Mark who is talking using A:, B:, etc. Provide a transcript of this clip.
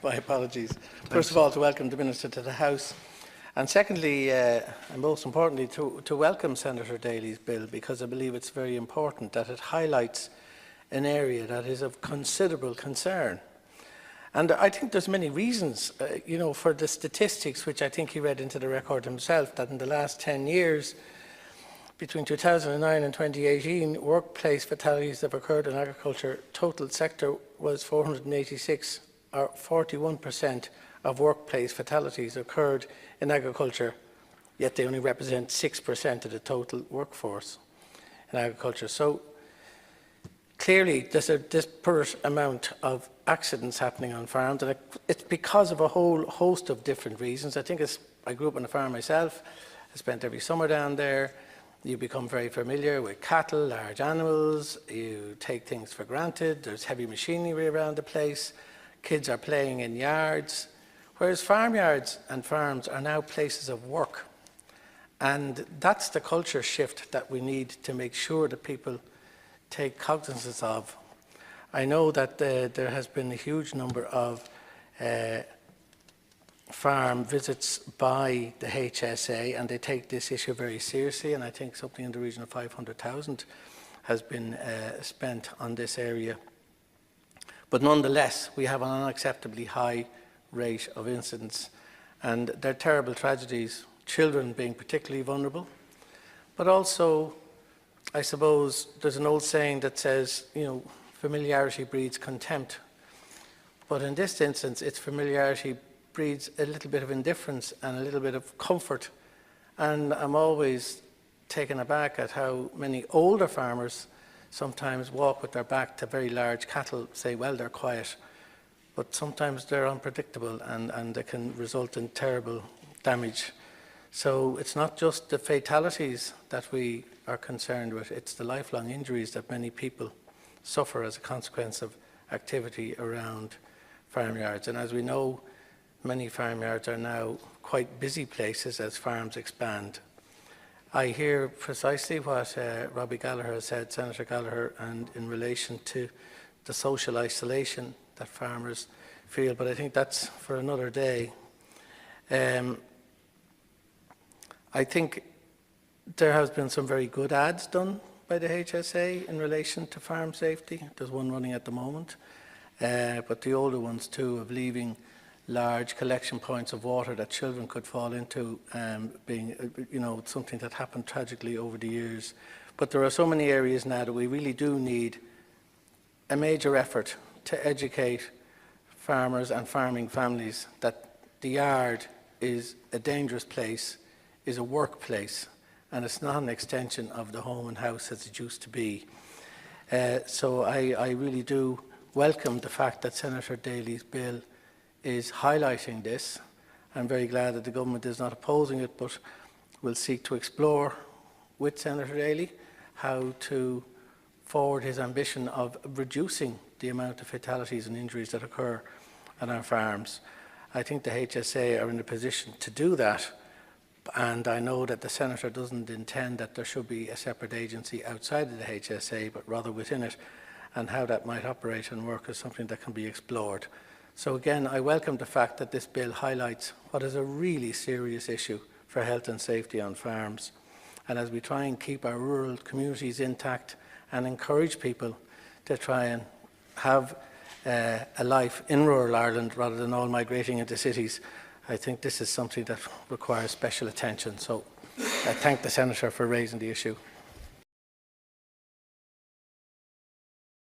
A: My apologies. First of all, to welcome the Minister to the House. And secondly, and most importantly, to welcome Senator Daly's bill, because I believe it's very important that it highlights an area that is of considerable concern. And I think there's many reasons, for the statistics, which I think he read into the record himself, that in the last 10 years, between 2009 and 2018, workplace fatalities that have occurred in agriculture, total sector was 486, or 41% of workplace fatalities occurred in agriculture, yet they only represent 6% of the total workforce in agriculture. So clearly there's a disparate amount of accidents happening on farms, and it's because of a whole host of different reasons. I think I grew up on a farm myself. I spent every summer down there. You become very familiar with cattle, large animals. You take things for granted. There's heavy machinery around the place. Kids are playing in yards, whereas farmyards and farms are now places of work. And that's the culture shift that we need to make sure that people take cognizance of. I know that there has been a huge number of farm visits by the HSA, and they take this issue very seriously, and I think something in the region of 500,000 has been spent on this area. But nonetheless, we have an unacceptably high rate of incidents, and they're terrible tragedies, children being particularly vulnerable. But also, I suppose, there's an old saying that says, familiarity breeds contempt. But in this instance, it's familiarity breeds a little bit of indifference and a little bit of comfort. And I'm always taken aback at how many older farmers sometimes walk with their back to very large cattle, say, well, they're quiet, but sometimes they're unpredictable and they can result in terrible damage. So it's not just the fatalities that we are concerned with, it's the lifelong injuries that many people suffer as a consequence of activity around farmyards. And as we know, many farmyards are now quite busy places as farms expand. I hear precisely what Robbie Gallagher said, Senator Gallagher, and in relation to the social isolation that farmers feel, but I think that's for another day. I think there has been some very good ads done by the HSA in relation to farm safety. There's one running at the moment, but the older ones too, of leaving large collection points of water that children could fall into, being something that happened tragically over the years. But there are so many areas now that we really do need a major effort to educate farmers and farming families that the yard is a dangerous place, is a workplace, and it's not an extension of the home and house as it used to be. So I really do welcome the fact that Senator Daly's bill is highlighting this. I'm very glad that the government is not opposing it, but will seek to explore with Senator Reilly how to forward his ambition of reducing the amount of fatalities and injuries that occur on our farms. I think the HSA are in a position to do that, and I know that the Senator doesn't intend that there should be a separate agency outside of the HSA, but rather within it, and how that might operate and work is something that can be explored. So again, I welcome the fact that this bill highlights what is a really serious issue for health and safety on farms. And as we try and keep our rural communities intact and encourage people to try and have a life in rural Ireland rather than all migrating into cities, I think this is something that requires special attention. So I thank the Senator for raising the issue.